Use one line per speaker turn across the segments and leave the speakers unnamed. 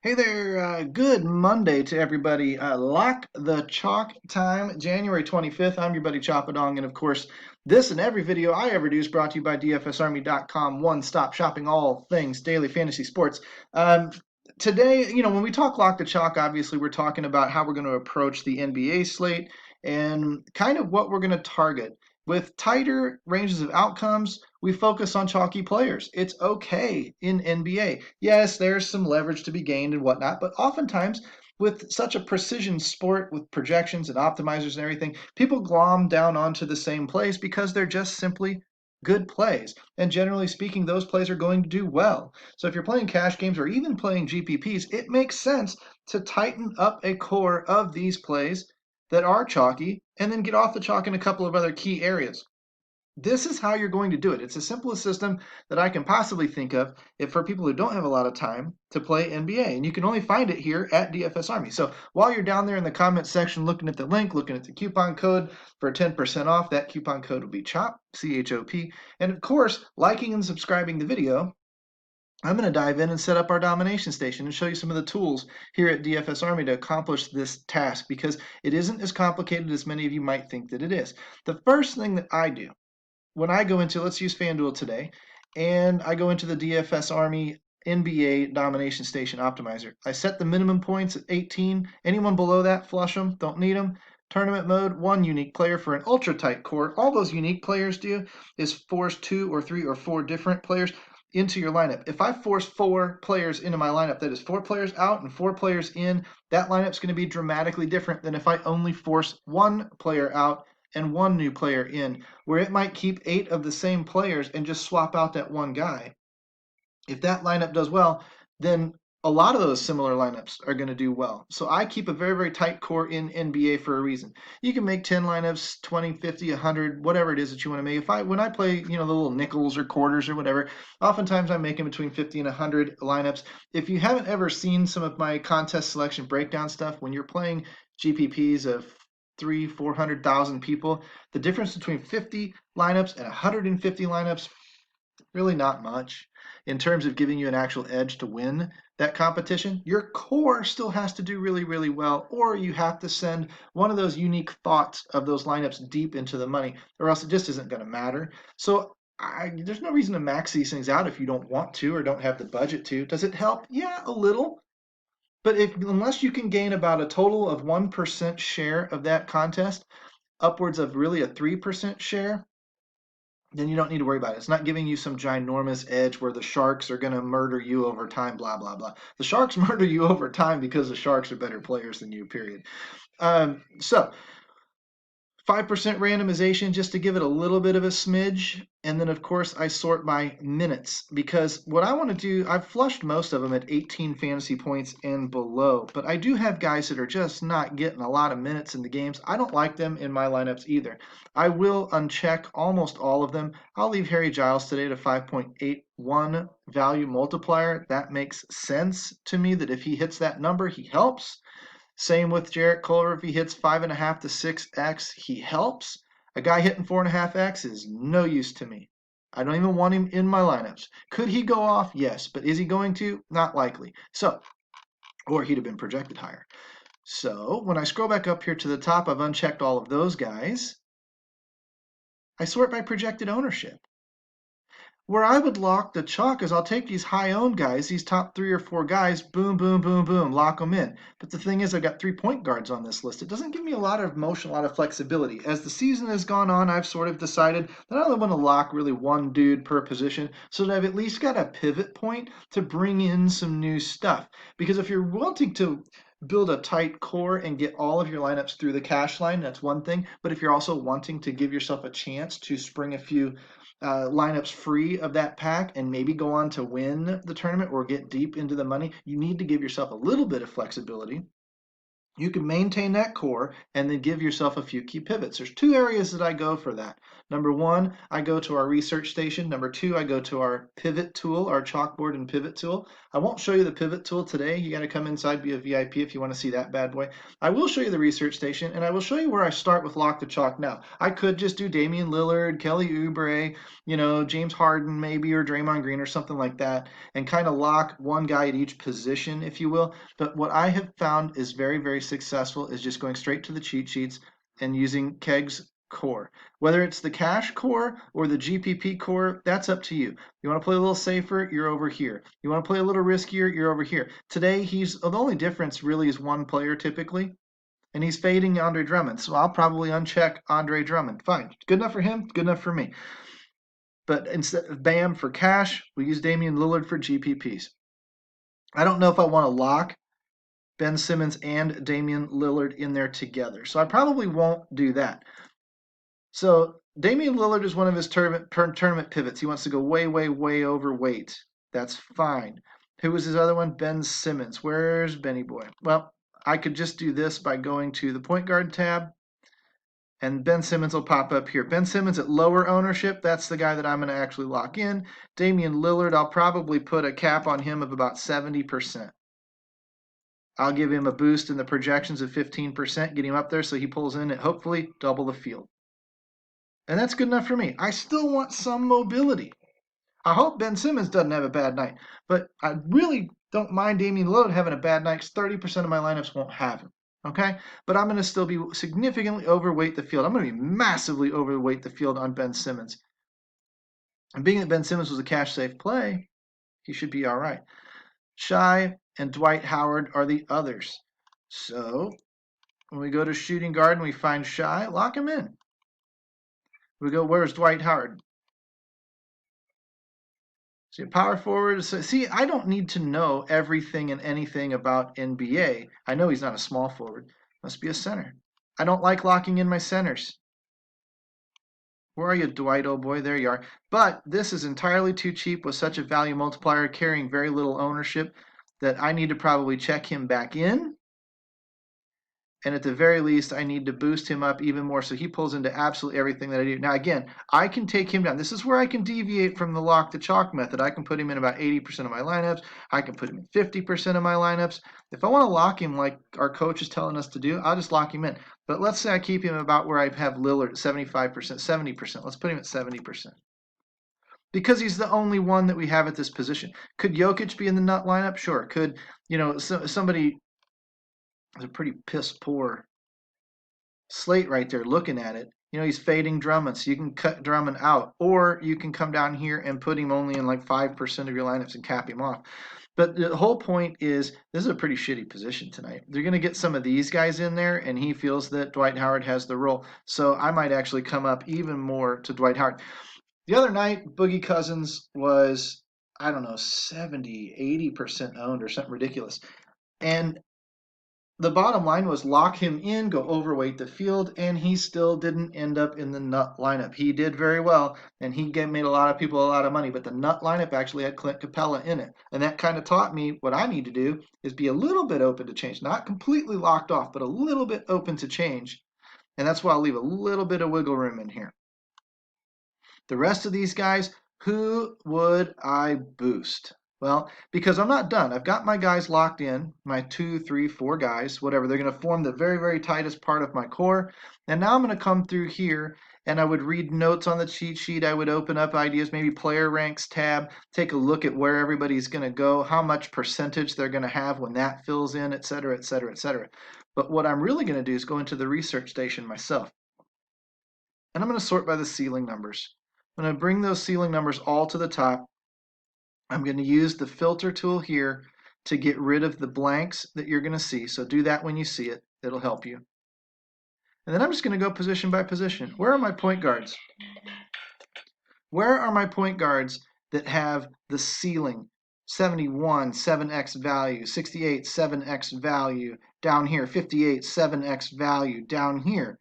Hey there, good Monday to everybody. Lock the Chalk time, January 25th. I'm your buddy Choppadong, and of course, this and every video I ever do is brought to you by DFSArmy.com, one-stop shopping, all things daily fantasy sports. Um, Today, when we talk Lock the Chalk, obviously we're talking about how we're going to approach the NBA slate and kind of what we're going to target. With tighter ranges of outcomes, we focus on chalky players. It's okay in NBA. Yes, there's some leverage to be gained and whatnot, but oftentimes with such a precision sport with projections and optimizers and everything, people glom down onto the same plays because they're just simply good plays. And generally speaking, those plays are going to do well. So if you're playing cash games or even playing GPPs, it makes sense to tighten up a core of these plays that are chalky and then get off the chalk in a couple of other key areas. This is how you're going to do it. It's the simplest system that I can possibly think of if for people who don't have a lot of time to play NBA. And you can only find it here at DFS Army. So while you're down there in the comment section looking at the link, looking at the coupon code for 10% off, that coupon code will be CHOP, CHOP. And of course, liking and subscribing the video, I'm going to dive in and set up our domination station and show you some of the tools here at DFS Army to accomplish this task because it isn't as complicated as many of you might think that it is. The first thing that I do when I go into, let's use FanDuel today, and I go into the DFS Army NBA Domination Station Optimizer. I set the minimum points at 18. Anyone below that, flush them, don't need them. Tournament mode, one unique player for an ultra tight core. All those unique players do is force two or three or four different players into your lineup. If I force four players into my lineup, that is four players out and four players in, that lineup's going to be dramatically different than if I only force one player out and one new player in, where it might keep eight of the same players and just swap out that one guy. If that lineup does well, then a lot of those similar lineups are going to do well. So I keep a very, very tight core in NBA for a reason. You can make 10 lineups, 20, 50, 100, whatever it is that you want to make. When I play, the little nickels or quarters or whatever, oftentimes I'm making between 50 and 100 lineups. If you haven't ever seen some of my contest selection breakdown stuff, when you're playing GPPs of 400,000 people, the difference between 50 lineups and 150 lineups, really not much in terms of giving you an actual edge to win that competition. Your core still has to do really, really well, or you have to send one of those unique thoughts of those lineups deep into the money, or else it just isn't going to matter. So there's no reason to max these things out if you don't want to or don't have the budget to. Does it help? Yeah, a little. But unless you can gain about a total of 1% share of that contest, upwards of really a 3% share, then you don't need to worry about it. It's not giving you some ginormous edge where the Sharks are going to murder you over time, blah, blah, blah. The Sharks murder you over time because the Sharks are better players than you, period. So 5% randomization just to give it a little bit of a smidge. And then, of course, I sort by minutes because what I want to do, I've flushed most of them at 18 fantasy points and below. But I do have guys that are just not getting a lot of minutes in the games. I don't like them in my lineups either. I will uncheck almost all of them. I'll leave Harry Giles today to 5.81 value multiplier. That makes sense to me that if he hits that number, he helps. Same with Jarrett Culver. If he hits 5.5 to 6x, he helps. A guy hitting 4.5x is no use to me. I don't even want him in my lineups. Could he go off? Yes. But is he going to? Not likely. So, or he'd have been projected higher. So when I scroll back up here to the top, I've unchecked all of those guys. I sort by projected ownership. Where I would lock the chalk is I'll take these high owned guys, these top three or four guys, boom, boom, boom, boom, lock them in. But the thing is, I've got 3 point guards on this list. It doesn't give me a lot of motion, a lot of flexibility. As the season has gone on, I've sort of decided that I only want to lock really one dude per position so that I've at least got a pivot point to bring in some new stuff. Because if you're wanting to build a tight core and get all of your lineups through the cash line, that's one thing. But if you're also wanting to give yourself a chance to spring a few lineups free of that pack and maybe go on to win the tournament or get deep into the money, you need to give yourself a little bit of flexibility. you can maintain that core and then give yourself a few key pivots. There's two areas that I go for that. Number one, I go to our research station. Number two, I go to our pivot tool, our chalkboard and pivot tool. I won't show you the pivot tool today. You got to come inside, be a VIP if you want to see that bad boy. I will show you the research station, and I will show you where I start with Lock the Chalk now. I could just do Damian Lillard, Kelly Oubre, James Harden maybe, or Draymond Green or something like that, and kind of lock one guy at each position, if you will. But what I have found is very, very successful is just going straight to the cheat sheets and using Kegg's core. Whether it's the cash core or the GPP core, that's up to you. You want to play a little safer, you're over here. You want to play a little riskier, you're over here. Today, the only difference really is one player typically, and he's fading Andre Drummond. So I'll probably uncheck Andre Drummond. Fine. Good enough for him, good enough for me. But instead of Bam for cash, we use Damian Lillard for GPPs. I don't know if I want to lock Ben Simmons and Damian Lillard in there together. So I probably won't do that. So Damian Lillard is one of his tournament pivots. He wants to go way, way, way overweight. That's fine. Who was his other one? Ben Simmons. Where's Benny Boy? Well, I could just do this by going to the point guard tab, and Ben Simmons will pop up here. Ben Simmons at lower ownership, that's the guy that I'm going to actually lock in. Damian Lillard, I'll probably put a cap on him of about 70%. I'll give him a boost in the projections of 15%, get him up there so he pulls in at hopefully double the field. And that's good enough for me. I still want some mobility. I hope Ben Simmons doesn't have a bad night, but I really don't mind Damian Lillard having a bad night because 30% of my lineups won't have him. Okay? But I'm going to still be significantly overweight the field. I'm going to be massively overweight the field on Ben Simmons. And being that Ben Simmons was a cash safe play, he should be all right. Shai and Dwight Howard are the others. So when we go to shooting guard and we find Shai, lock him in. We go, where's Dwight Howard? See, power forward. See, I don't need to know everything and anything about NBA. I know he's not a small forward. Must be a center. I don't like locking in my centers. Where are you, Dwight? Oh boy, there you are. But this is entirely too cheap with such a value multiplier carrying very little ownership that I need to probably check him back in. And at the very least, I need to boost him up even more so he pulls into absolutely everything that I do. Now, again, I can take him down. This is where I can deviate from the lock the chalk method. I can put him in about 80% of my lineups. I can put him in 50% of my lineups. If I want to lock him like our coach is telling us to do, I'll just lock him in. But let's say I keep him about where I have Lillard at 75%, 70%. Let's put him at 70%. Because he's the only one that we have at this position. Could Jokic be in the nut lineup? Sure. Could, somebody... It's a pretty piss poor slate right there looking at it. He's fading Drummond, so you can cut Drummond out. Or you can come down here and put him only in like 5% of your lineups and cap him off. But the whole point is this is a pretty shitty position tonight. They're going to get some of these guys in there, and he feels that Dwight Howard has the role. So I might actually come up even more to Dwight Howard. The other night, Boogie Cousins was, 70, 80% owned or something ridiculous. And the bottom line was lock him in, go overweight the field, and he still didn't end up in the nut lineup. He did very well, and he made a lot of people a lot of money, but the nut lineup actually had Clint Capella in it. And that kind of taught me what I need to do is be a little bit open to change. Not completely locked off, but a little bit open to change. And that's why I'll leave a little bit of wiggle room in here. The rest of these guys, who would I boost? Well, because I'm not done. I've got my guys locked in, my 2, 3, 4 guys, whatever. They're going to form the very, very tightest part of my core. And now I'm going to come through here and I would read notes on the cheat sheet. I would open up ideas, maybe player ranks tab, take a look at where everybody's going to go, how much percentage they're going to have when that fills in, et cetera, et cetera, et cetera. But what I'm really going to do is go into the research station myself. And I'm going to sort by the ceiling numbers. I'm going to bring those ceiling numbers all to the top. I'm going to use the filter tool here to get rid of the blanks that you're going to see. So do that when you see it. It'll help you. And then I'm just going to go position by position. Where are my point guards? Where are my point guards that have the ceiling? 71, 7x value, 68, 7x value, down here, 58, 7x value, down here,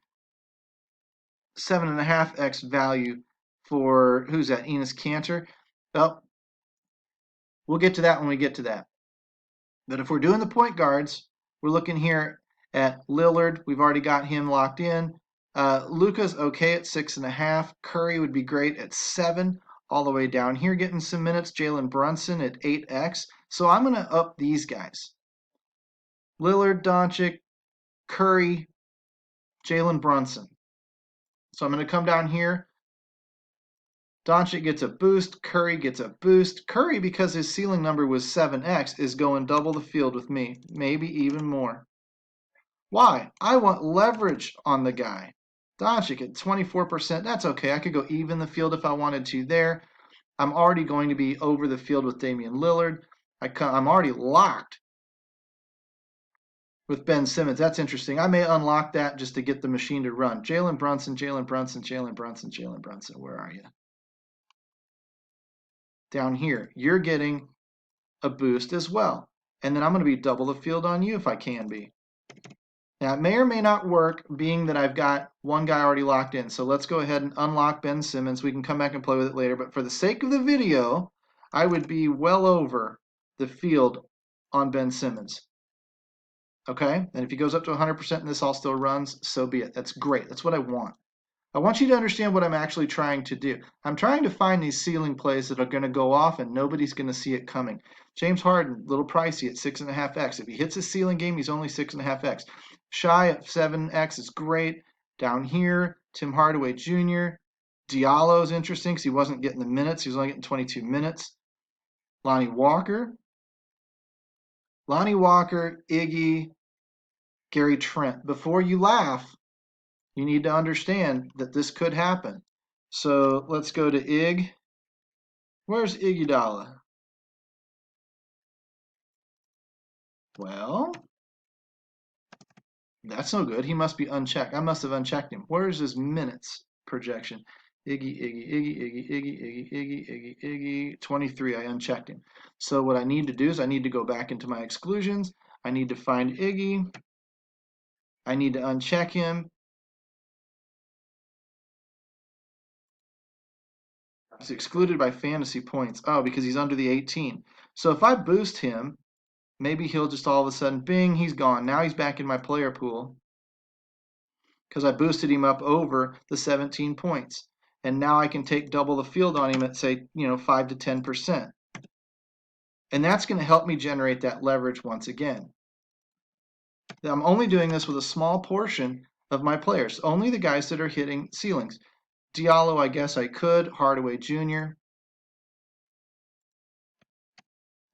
7.5x value for, who's that, Enes Kanter? Well, we'll get to that when we get to that. But if we're doing the point guards, we're looking here at Lillard. We've already got him locked in. Luka's okay at 6.5. Curry would be great at 7. All the way down here getting some minutes. Jalen Brunson at 8x. So I'm going to up these guys. Lillard, Doncic, Curry, Jalen Brunson. So I'm going to come down here. Doncic gets a boost. Curry gets a boost. Curry, because his ceiling number was 7x, is going double the field with me, maybe even more. Why? I want leverage on the guy. Doncic at 24%. That's okay. I could go even the field if I wanted to there. I'm already going to be over the field with Damian Lillard. I'm already locked with Ben Simmons. That's interesting. I may unlock that just to get the machine to run. Jalen Brunson, Jalen Brunson, Jalen Brunson, Jalen Brunson. Where are you? Down here. You're getting a boost as well. And then I'm going to be double the field on you if I can be. Now, it may or may not work, being that I've got one guy already locked in. So let's go ahead and unlock Ben Simmons. We can come back and play with it later. But for the sake of the video, I would be well over the field on Ben Simmons. Okay? And if he goes up to 100% and this all still runs, so be it. That's great. That's what I want. I want you to understand what I'm actually trying to do. I'm trying to find these ceiling plays that are going to go off and nobody's going to see it coming. James Harden, a little pricey at 6.5x. If he hits his ceiling game, he's only 6.5x. Shy at 7x is great. Down here, Tim Hardaway Jr. Diallo is interesting because he wasn't getting the minutes. He was only getting 22 minutes. Lonnie Walker, Iggy, Gary Trent. Before you laugh, you need to understand that this could happen. So let's go to Ig. Where's Iguodala? Well, that's no good. He must be unchecked. I must have unchecked him. Where's his minutes projection? Iggy. 23. I unchecked him. So what I need to do is I need to go back into my exclusions. I need to find Iggy. I need to uncheck him. He's excluded by fantasy points. Oh, because he's under the 18. So if I boost him, maybe he'll just all of a sudden, bing, he's gone. Now he's back in my player pool because I boosted him up over the 17 points. And now I can take double the field on him at, say, 5 to 10%. And that's going to help me generate that leverage once again. I'm only doing this with a small portion of my players, only the guys that are hitting ceilings. Diallo, I guess I could. Hardaway Jr.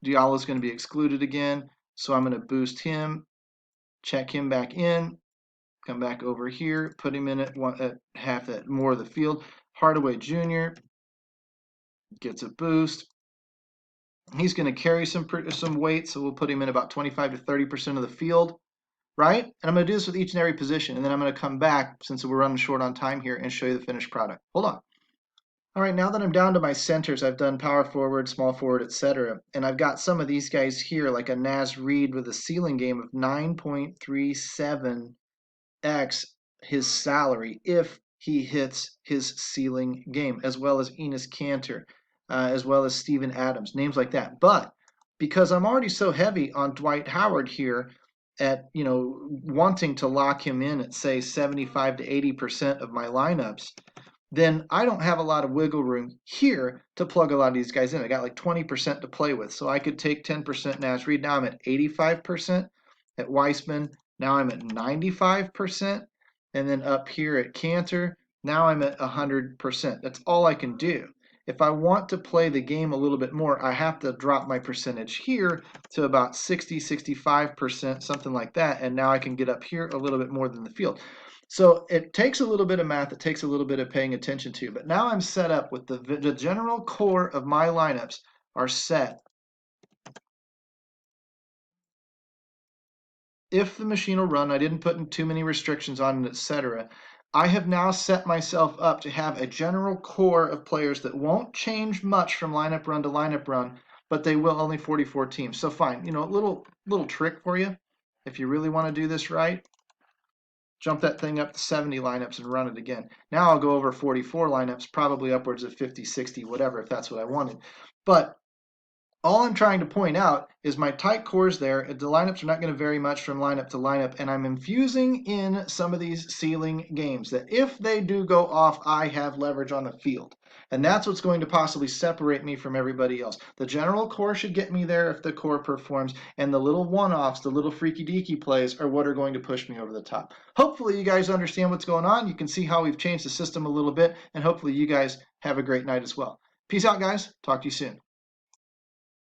Diallo is going to be excluded again, so I'm going to boost him, check him back in, come back over here, put him in at half that more of the field. Hardaway Jr. gets a boost. He's going to carry some weight, so we'll put him in about 25 to 30% of the field, right? And I'm going to do this with each and every position, and then I'm going to come back, since we're running short on time here, and show you the finished product. Hold on. All right, now that I'm down to my centers, I've done power forward, small forward, etc. And I've got some of these guys here, like a Naz Reid with a ceiling game of 9.37x his salary if he hits his ceiling game, as well as Enes Kanter, as well as Steven Adams, names like that. But because I'm already so heavy on Dwight Howard here at, wanting to lock him in at, say, 75 to 80% of my lineups, then I don't have a lot of wiggle room here to plug a lot of these guys in. I got like 20% to play with. So I could take 10% Naz Reid. Now I'm at 85% at Weissman. Now I'm at 95%. And then up here at Kanter, now I'm at 100%. That's all I can do. If I want to play the game a little bit more, I have to drop my percentage here to about 60, 65%, something like that. And now I can get up here a little bit more than the field. So it takes a little bit of math, it takes a little bit of paying attention to, but now I'm set up with the general core of my lineups are set. If the machine will run, I didn't put in too many restrictions on it, etc. I have now set myself up to have a general core of players that won't change much from lineup run to lineup run, but they will only 44 teams. So fine, a little trick for you. If you really want to do this right, jump that thing up to 70 lineups and run it again. Now I'll go over 44 lineups, probably upwards of 50, 60, whatever, if that's what I wanted. But All I'm trying to point out is my tight cores there. The lineups are not going to vary much from lineup to lineup, and I'm infusing in some of these ceiling games that if they do go off, I have leverage on the field. And that's what's going to possibly separate me from everybody else. The general core should get me there if the core performs, and the little one-offs, the little freaky deaky plays are what are going to push me over the top. Hopefully you guys understand what's going on. You can see how we've changed the system a little bit, and hopefully you guys have a great night as well. Peace out, guys. Talk to you soon.